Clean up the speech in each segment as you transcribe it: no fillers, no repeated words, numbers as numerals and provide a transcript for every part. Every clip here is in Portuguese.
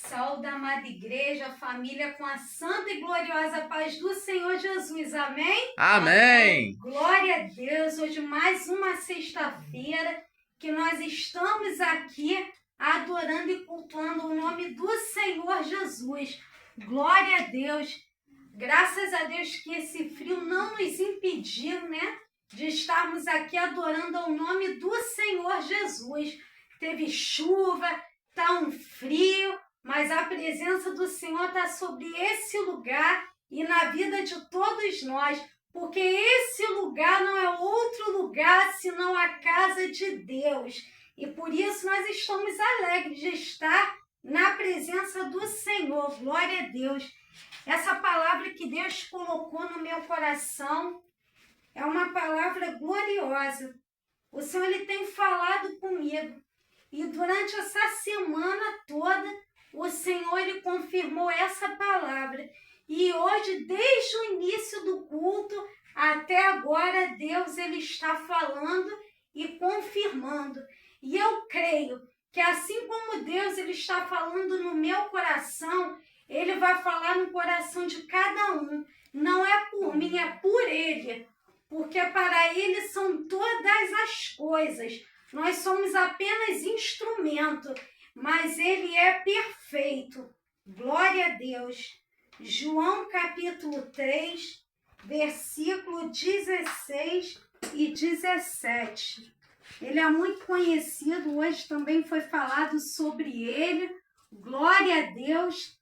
Saúde, amada igreja, família, com a santa e gloriosa paz do Senhor Jesus. Amém? Amém. Glória a Deus. Hoje mais uma sexta-feira que nós estamos aqui adorando e cultuando o nome do Senhor Jesus. Glória a Deus. Graças a Deus que esse frio não nos impediu, né, de estarmos aqui adorando ao nome do Senhor Jesus. Teve chuva, tá um frio, mas a presença do Senhor está sobre esse lugar e na vida de todos nós, porque esse lugar não é outro lugar senão a casa de Deus. E por isso nós estamos alegres de estar na presença do Senhor. Glória a Deus. Essa palavra que Deus colocou no meu coração é uma palavra gloriosa. O Senhor ele tem falado comigo. E durante essa semana toda, o Senhor ele confirmou essa palavra. E hoje, desde o início do culto até agora, Deus ele está falando e confirmando. E eu creio que assim como Deus ele está falando no meu coração, ele vai falar no coração de cada um. Não é por mim, é por ele. Porque para ele são todas as coisas. Nós somos apenas instrumento, mas ele é perfeito. Glória a Deus. João capítulo 3, versículo 16 e 17. Ele é muito conhecido, hoje também foi falado sobre ele. Glória a Deus.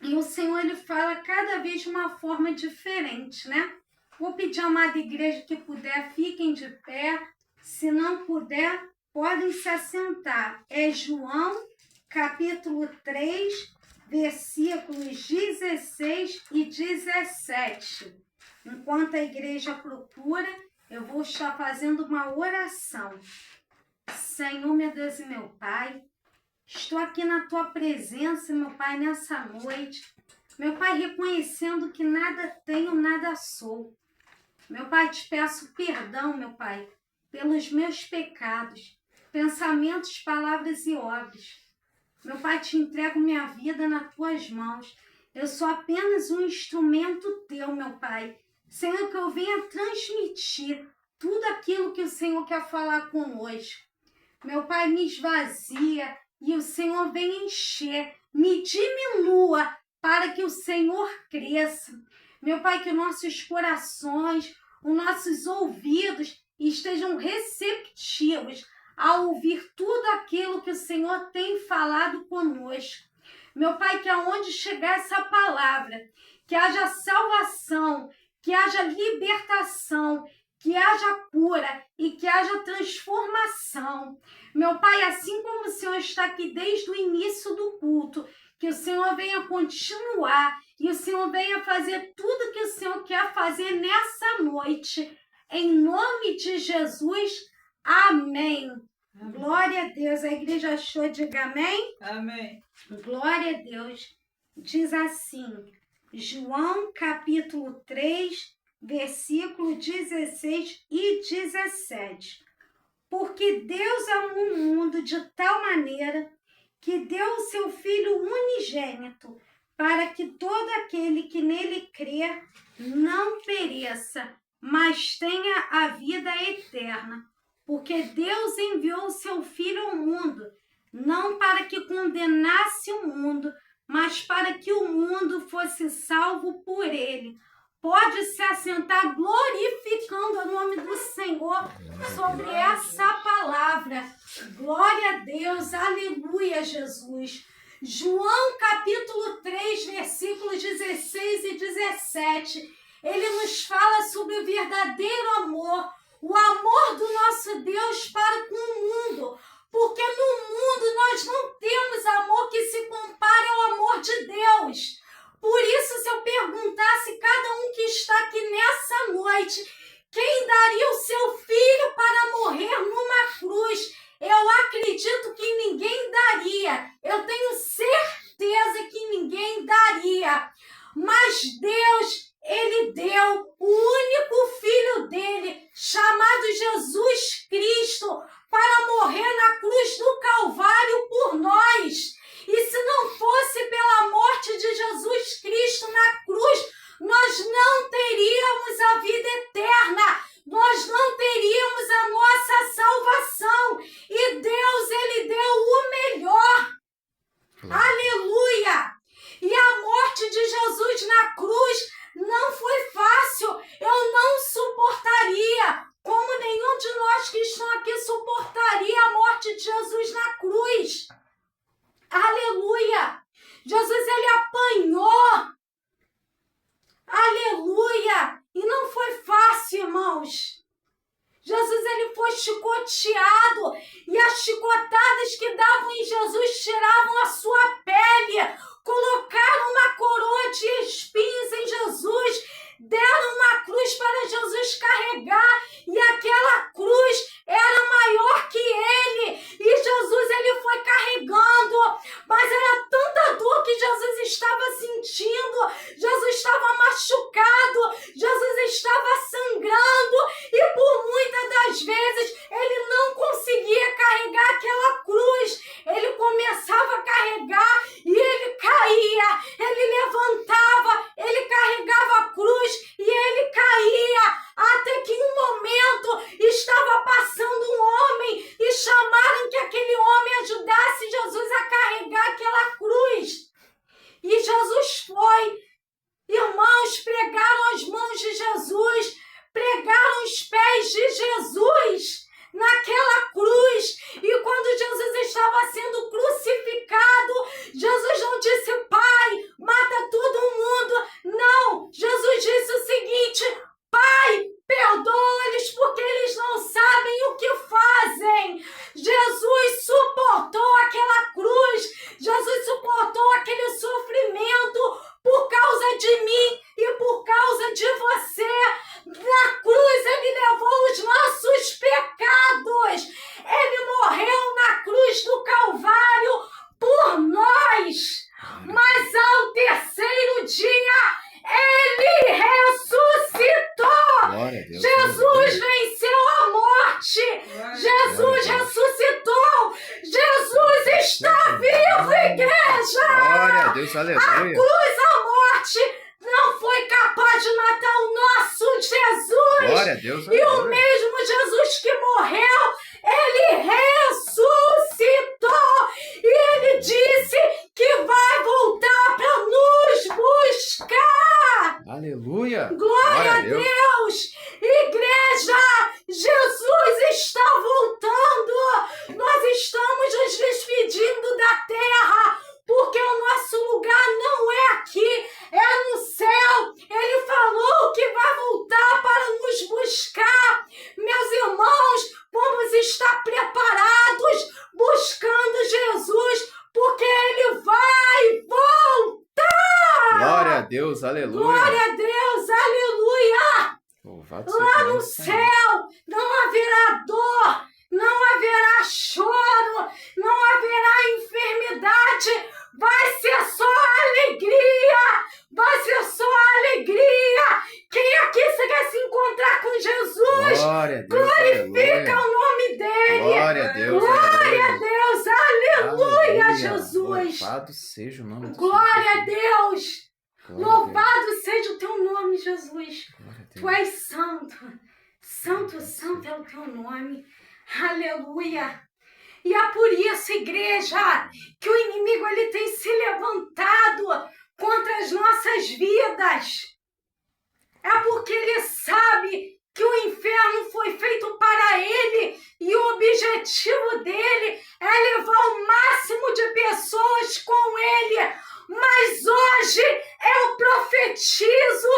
E o Senhor ele fala cada vez de uma forma diferente, né? Vou pedir à amada igreja que puder, fiquem de pé. Se não puder, podem se assentar. É João, capítulo 3, versículos 16 e 17. Enquanto a igreja procura, eu vou estar fazendo uma oração. Senhor, meu Deus e meu Pai, estou aqui na Tua presença, meu Pai, nessa noite. Meu Pai, reconhecendo que nada tenho, nada sou. Meu Pai, te peço perdão, meu Pai, pelos meus pecados, pensamentos, palavras e obras. Meu Pai, te entrego minha vida nas tuas mãos. Eu sou apenas um instrumento teu, meu Pai. Senhor, que eu venha transmitir tudo aquilo que o Senhor quer falar conosco. Meu Pai, me esvazia e o Senhor vem encher, me diminua para que o Senhor cresça. Meu Pai, que nossos corações, os nossos ouvidos estejam receptivos a ouvir tudo aquilo que o Senhor tem falado conosco. Meu Pai, que aonde chegar essa palavra, que haja salvação, que haja libertação, que haja cura e que haja transformação. Meu Pai, assim como o Senhor está aqui desde o início do culto, que o Senhor venha continuar e o Senhor venha fazer tudo que o Senhor quer fazer nessa noite. Em nome de Jesus, amém. Amém. Glória a Deus. A igreja achou, diga amém. Amém. Glória a Deus. Diz assim, João capítulo 3, versículo 16 e 17. Porque Deus amou o mundo de tal maneira que deu o seu Filho unigênito, para que todo aquele que nele crê não pereça, mas tenha a vida eterna. Porque Deus enviou o seu Filho ao mundo, não para que condenasse o mundo, mas para que o mundo fosse salvo por ele. Pode se assentar glorificando o nome do Senhor sobre essa palavra. Glória a Deus, aleluia, Jesus. João capítulo 3, versículos 16 e 17. Ele nos fala sobre o verdadeiro amor, o amor do nosso Deus para com o mundo. Porque no mundo nós não temos amor que se compare ao amor de Deus. Por isso, se eu perguntasse cada um que está aqui nessa noite, quem daria o seu filho para morrer numa cruz? Eu acredito que ninguém daria. Eu tenho certeza que ninguém daria. Mas Deus, ele deu o único filho dele, chamado Jesus Cristo, para morrer na cruz do Calvário por nós. E se não fosse chicoteado, e as chicotadas que davam em Jesus tiravam a sua pele, colocaram uma coroa de espinhos em Jesus, deram uma cruz para Jesus carregar, e aquela cruz era maior que ele, e Jesus ele foi carregando, mas era tanta dor que Jesus estava sentindo, Jesus estava machucado, Jesus estava sangrando, e por muitas das vezes ele não conseguia carregar aquela cruz, ele começava a carregar e ele caía, ele levantava, ele carregava a cruz e ele caía, até que em um momento estava passando um homem e chamaram que aquele homem ajudasse Jesus a carregar aquela cruz. E Jesus foi. Irmãos, pregaram as mãos de Jesus, pregaram os pés de Jesus naquela cruz. E quando Jesus estava sendo crucificado, Jesus não disse: Pai, mata todo mundo. Não, Jesus disse o seguinte: Pai, perdoa-lhes porque eles não sabem o que fazem. Jesus suportou aquela cruz, Jesus suportou aquele sofrimento por causa de mim e por causa de você. Na cruz ele levou os nossos pecados. Ele morreu na cruz do Calvário por nós. Mas ao terceiro dia ele ressuscitou. Jesus venceu a morte. Jesus ressuscitou. Jesus está vivo, igreja. Glória a Deus, aleluia. A cruz, a morte não foi capaz de matar o nosso Jesus. Glória a Deus, e aleluia. o mesmo Jesus que morreu, ele ressuscitou. E ele disse que vai voltar para nos buscar. Aleluia. Glória a Deus. Igreja, Jesus está voltando. Nós estamos nos despedindo da terra, porque o nosso lugar não é aqui, é no céu. Ele falou que vai voltar para nos buscar. Meus irmãos, vamos estar preparados, buscando Jesus, porque ele vai voltar. Glória a Deus, aleluia. Glória a Deus, aleluia. Louvado seja Lá o nome no do Senhor. céu não haverá dor, não haverá choro, não haverá enfermidade, vai ser só alegria, vai ser só alegria. Quem aqui você quer se encontrar com Jesus? Glória a Deus, Glorifica aleluia. o nome dele. Glória a Deus, Glória a aleluia. Deus, aleluia, Aleluia. Jesus. Louvado seja o nome do Glória a Senhor. Deus. Glória a Deus. Louvado seja o teu nome, Jesus. Glória a Deus. Tu és santo. Santo, santo é o teu nome. Aleluia. E é por isso, igreja, que o inimigo ele tem se levantado contra as nossas vidas. É porque ele sabe que o inferno foi feito para ele e o objetivo dele é levar o máximo de pessoas com ele. Mas hoje eu profetizo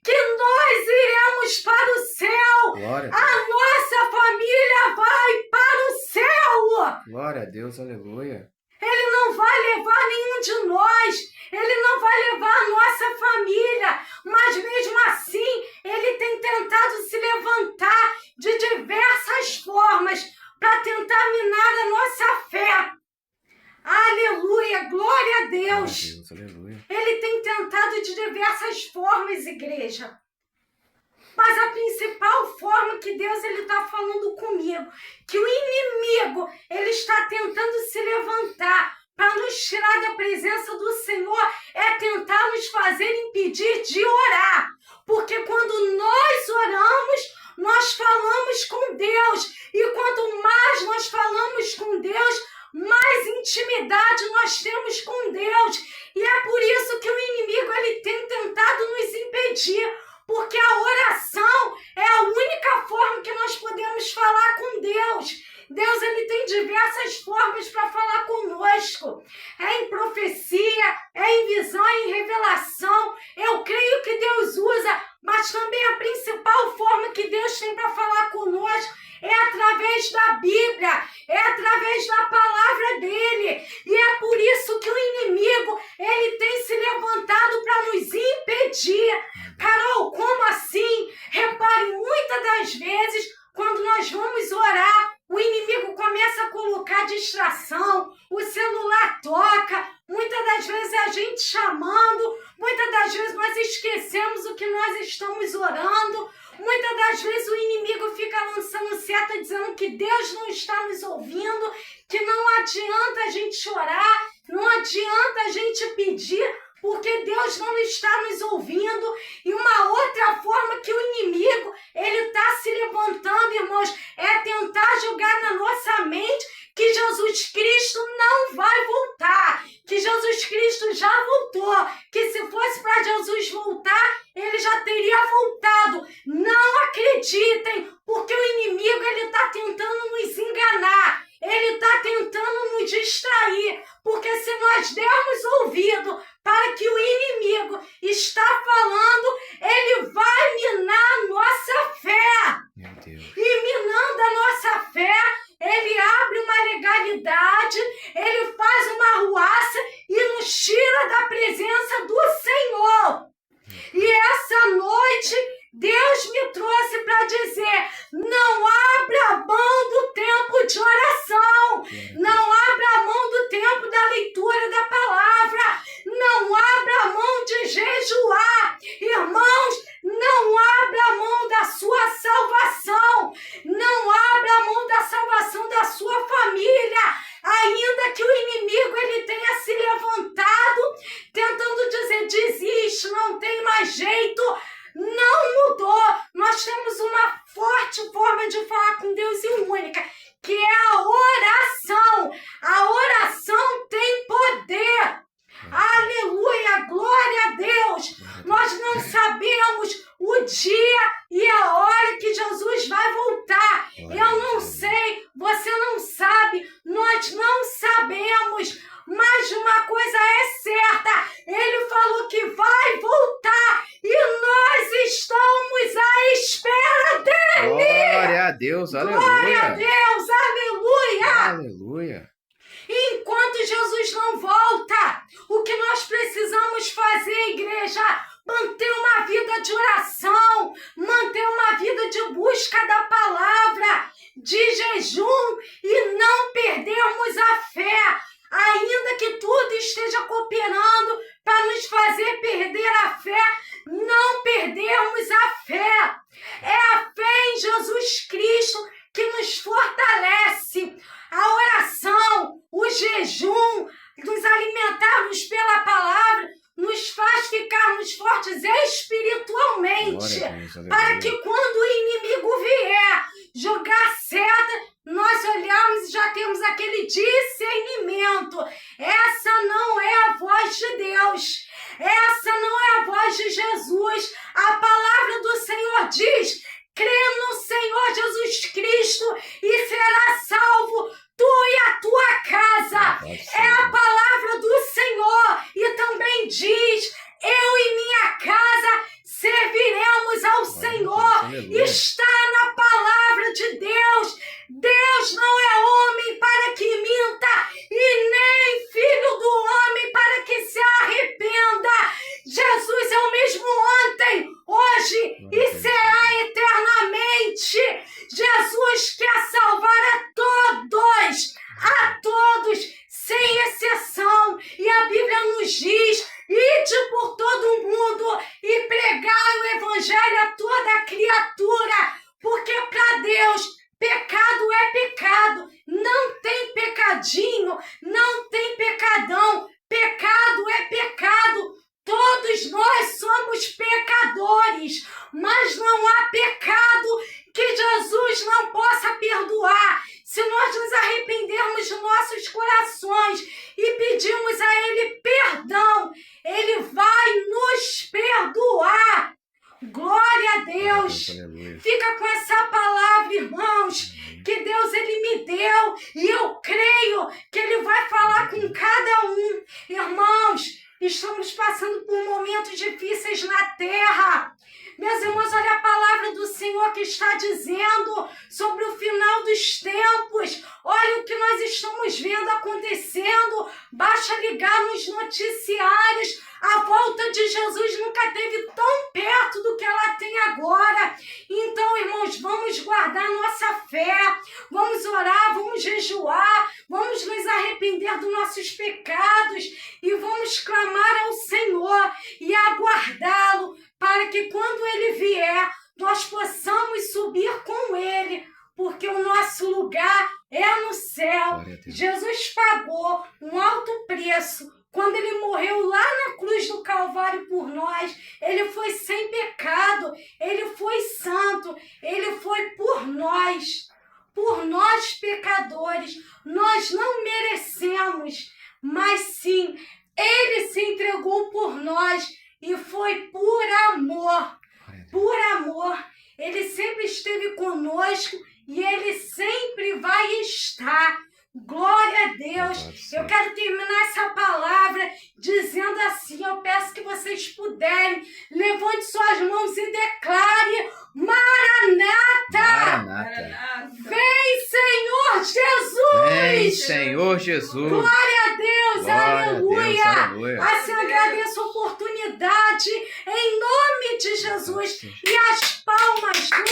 que nós iremos para o céu. Glória a Deus. A nossa família vai para o céu. Glória a Deus, aleluia. Ele não vai levar nenhum de nós. Ele não vai levar a nossa família. Mas mesmo assim, ele tem tentado se levantar de diversas formas para tentar minar a nossa fé. Aleluia, glória a Deus. Glória a Deus, aleluia. Ele tem tentado de diversas formas, igreja. Mas a principal forma que Deus está falando comigo, que o inimigo ele está tentando se levantar para nos tirar da presença do Senhor, é tentar nos fazer impedir de orar. Porque quando nós oramos, nós falamos com Deus. E quanto mais nós falamos com Deus, mais intimidade nós temos com Deus. E é por isso que o inimigo ele tem tentado nos impedir. Porque a oração é a única forma que nós podemos falar com Deus. Deus ele tem diversas formas para falar conosco. É em profecia, é em visão, é em revelação. Eu creio que Deus usa, mas também a principal forma que Deus tem para falar conosco é através da toca, muitas das vezes é a gente chamando, muitas das vezes nós esquecemos o que nós estamos orando, muitas das vezes o inimigo fica lançando seta dizendo que Deus não está nos ouvindo, que não adianta a gente orar, não adianta a gente pedir, porque Deus não está nos ouvindo. E uma outra forma que o inimigo ele está se levantando, irmãos, é tentar jogar na nossa mente que Jesus Cristo não vai voltar, que Jesus Cristo já voltou, que se fosse para Jesus voltar, ele já teria voltado. Não acreditem, porque o inimigo ele está tentando nos enganar, ele está tentando nos distrair, porque se nós dermos ouvido para que o inimigo está falando, ele vai minar a nossa fé. Meu Deus. E minando a nossa fé, ele abre uma legalidade, ele faz uma arruaça e nos tira da presença do Senhor. E essa noite, Deus me trouxe para dizer, não abra mão do tempo de oração, não abra mão do tempo da leitura da palavra, não abra mão de jejuar. Irmãos, não abra mão da sua salvação, não abra mão da salvação da sua família, ainda que o inimigo ele tenha se levantado, tentando dizer, desiste, não tem mais jeito. Não mudou. Nós temos uma forte forma de falar com Deus e única, que é a oração. A oração tem poder. Aleluia, glória a Deus. Nós não sabemos o dia e a hora que Jesus vai voltar. Eu não sei, você não sabe, nós não sabemos. Mas uma coisa é certa, ele falou que vai voltar e nós estamos à espera dele. Glória a Deus, aleluia. Glória a Deus, aleluia. Aleluia. Enquanto Jesus não volta, o que nós precisamos fazer, igreja? Manter uma vida de oração, manter uma vida de busca da palavra, de jejum e não perdermos a fé. Ainda que tudo esteja cooperando para nos fazer perder a fé, não perdermos a fé. É a fé em Jesus Cristo que nos fortalece. A oração, o jejum, nos alimentarmos pela palavra, nos faz ficarmos fortes espiritualmente. Para que quando o inimigo vier jogar seta, nós olhamos e já temos aquele discernimento. Essa não é a voz de Deus. Essa não é a voz de Jesus. A palavra do Senhor diz, crê no Senhor Jesus Cristo e será salvo tu e a tua casa. É a palavra do Senhor. E também diz, eu e minha casa serviremos ao Senhor. Está na palavra de Deus. Deus não é homem para que minta e nem filho do homem para que se arrependa. Jesus é o mesmo ontem, hoje e será eternamente. Jesus quer salvar a todos, sem exceção. E a Bíblia nos diz, ide por todo o mundo e pregai o evangelho a toda criatura, porque para Deus pecado é pecado, não tem pecadinho, não tem pecadão, pecado é pecado. Todos nós somos pecadores, mas não há pecado que Jesus não possa perdoar. Se nós nos arrependermos de nossos corações e pedirmos a Ele perdão, Ele vai nos perdoar. Glória a Deus. Fica com essa palavra, irmãos, que Deus Ele me deu e eu creio que Ele vai falar com cada um. Irmãos, estamos passando por momentos difíceis na terra. Meus irmãos, olha a palavra do Senhor que está dizendo sobre o final dos tempos. Olha o que nós estamos vendo acontecendo. Basta basta ligar nos noticiários. A volta de Jesus nunca esteve tão perto do que ela tem agora. Então, irmãos, vamos guardar nossa fé, vamos orar, vamos jejuar, vamos nos arrepender dos nossos pecados e vamos clamar ao Senhor e aguardá-lo para que quando Ele vier, nós possamos subir com Ele, porque o nosso lugar é no céu. Jesus pagou um alto preço. Quando Ele morreu lá na cruz do Calvário por nós, Ele foi sem pecado, Ele foi santo, Ele foi por nós pecadores. Nós não merecemos, mas sim, Ele se entregou por nós e foi por amor. Por amor. Ele sempre esteve conosco e Ele sempre vai estar. Glória a Deus. Eu quero terminar essa palavra dizendo assim, eu peço que vocês puderem, levante suas mãos e declare: Maranata! Maranata. Vem, Senhor Jesus! Vem, Senhor Jesus! Glória a Deus! Aleluia! Deus, aleluia! Assim agradeço a oportunidade em nome de Jesus e as palmas do